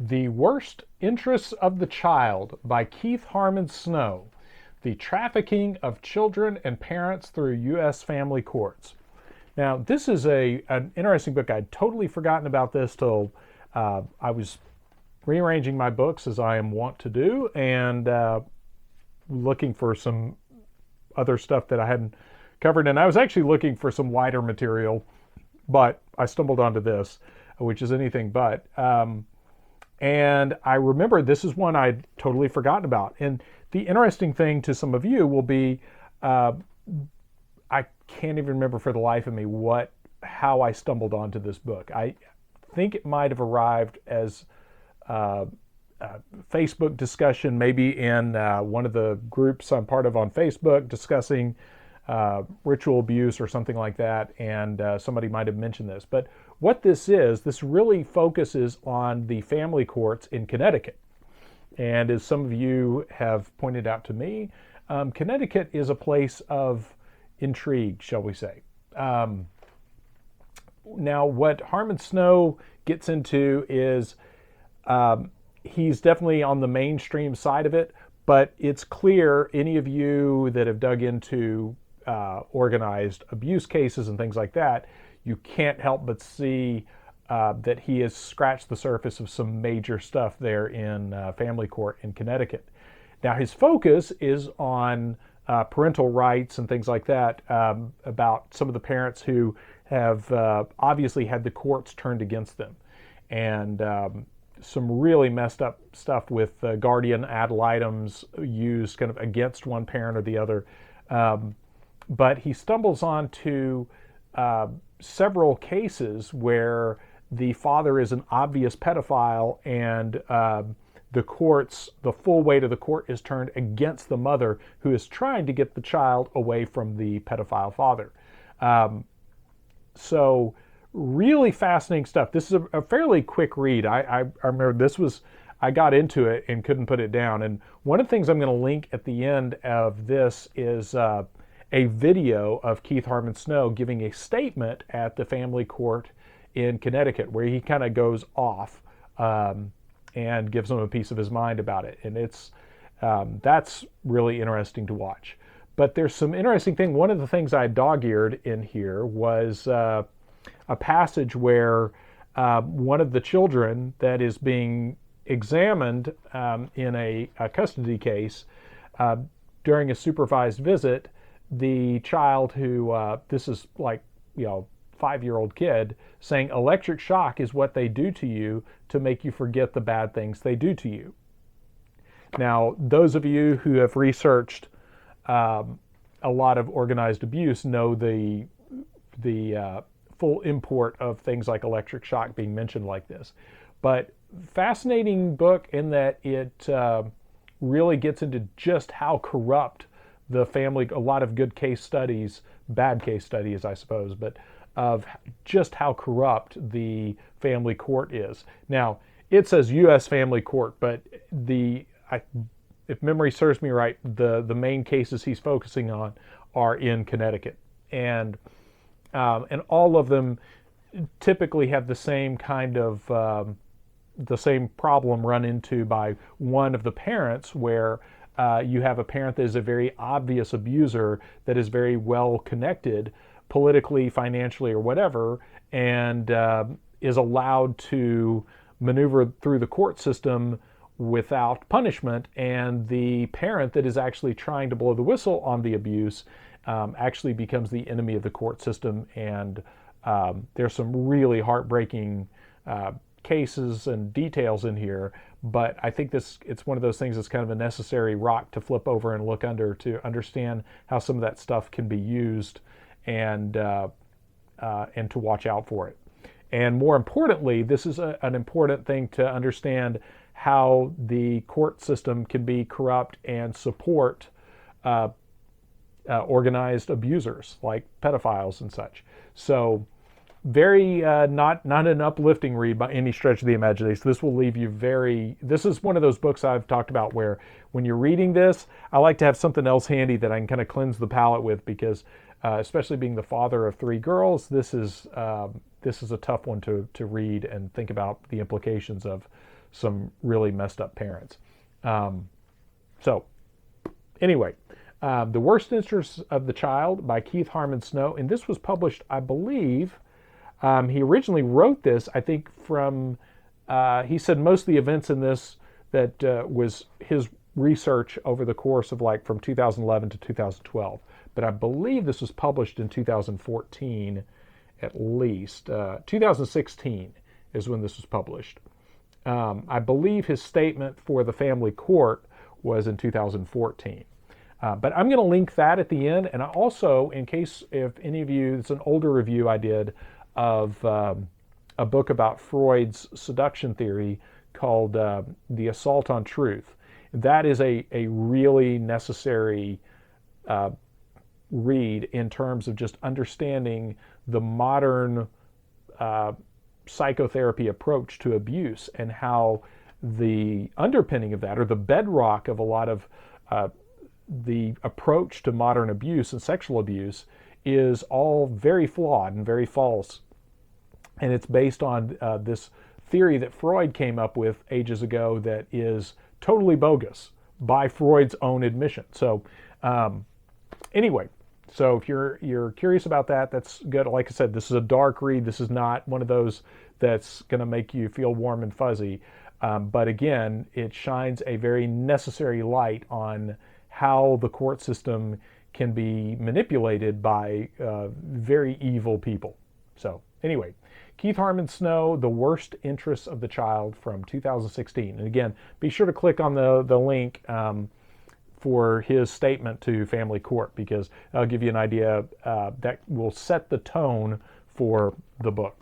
The Worst Interests of the Child by Keith Harmon Snow. The Trafficking of Children and Parents Through U.S. Family Courts. Now, this is an interesting book. I'd totally forgotten about this till I was rearranging my books, as I am wont to do, and looking for some other stuff that I hadn't covered. And I was actually looking for some wider material, but I stumbled onto this, which is anything but. And I remember this is one I'd totally forgotten about. And the interesting thing to some of you will be, I can't even remember for the life of me how I stumbled onto this book. I think it might have arrived as a Facebook discussion, maybe in one of the groups I'm part of on Facebook, discussing ritual abuse or something like that, and somebody might have mentioned this. But what this really focuses on the family courts in Connecticut. And as some of you have pointed out to me, Connecticut is a place of intrigue, shall we say. Now, what Harmon Snow gets into is he's definitely on the mainstream side of it, but it's clear, any of you that have dug into organized abuse cases and things like that, you can't help but see that he has scratched the surface of some major stuff there in family court in Connecticut. Now, his focus is on parental rights and things like that, about some of the parents who have obviously had the courts turned against them, and some really messed up stuff with guardian ad litems used kind of against one parent or the other. But he stumbles onto several cases where the father is an obvious pedophile, and the full weight of the court is turned against the mother, who is trying to get the child away from the pedophile father. So really fascinating stuff. This is a fairly quick read. I remember I got into it and couldn't put it down. And one of the things I'm going to link at the end of this is a video of Keith Harmon Snow giving a statement at the family court in Connecticut, where he kind of goes off and gives them a piece of his mind about it. And that's really interesting to watch. But there's some interesting thing. One of the things I dog-eared in here was a passage where one of the children that is being examined in a custody case, during a supervised visit, the child who, this is like, 5-year-old kid, saying electric shock is what they do to you to make you forget the bad things they do to you. Now, those of you who have researched a lot of organized abuse know the full import of things like electric shock being mentioned like this. But fascinating book in that it really gets into just how corrupt the family, a lot of good case studies, bad case studies, I suppose, but of just how corrupt the family court is. Now, it says U.S. family court, but if memory serves me right, the main cases he's focusing on are in Connecticut. And all of them typically have the same kind of, the same problem run into by one of the parents, where you have a parent that is a very obvious abuser, that is very well connected politically, financially, or whatever, and is allowed to maneuver through the court system without punishment. And the parent that is actually trying to blow the whistle on the abuse actually becomes the enemy of the court system. And there's some really heartbreaking cases and details in here, but I think it's one of those things that's kind of a necessary rock to flip over and look under to understand how some of that stuff can be used, and to watch out for it. And more importantly, this is an important thing to understand, how the court system can be corrupt and support organized abusers like pedophiles and such. So very not an uplifting read by any stretch of the imagination. This will leave you this is one of those books I've talked about where when you're reading this, I like to have something else handy that I can kind of cleanse the palate with, because especially being the father of 3 girls, this is a tough one to read and think about the implications of some really messed up parents. So anyway, The Worst Interests of the Child by Keith Harmon Snow, and this was published, I believe, he originally wrote this, I think, from, he said most of the events in this that was his research over the course of like from 2011 to 2012. But I believe this was published in 2014 at least. 2016 is when this was published. I believe his statement for the family court was in 2014. But I'm going to link that at the end. And I also, in case if any of you, it's an older review I did of a book about Freud's seduction theory called The Assault on Truth. That is a really necessary read in terms of just understanding the modern psychotherapy approach to abuse and how the underpinning of that, or the bedrock of a lot of the approach to modern abuse and sexual abuse, is all very flawed and very false. And it's based on this theory that Freud came up with ages ago that is totally bogus by Freud's own admission. So anyway, so if you're curious about that, that's good. Like I said, this is a dark read. This is not one of those that's going to make you feel warm and fuzzy. But again, it shines a very necessary light on how the court system can be manipulated by very evil people. So anyway, Keith Harmon Snow, The Worst Interests of the Child from 2016. And again, be sure to click on the link for his statement to family court, because that'll give you an idea that will set the tone for the book.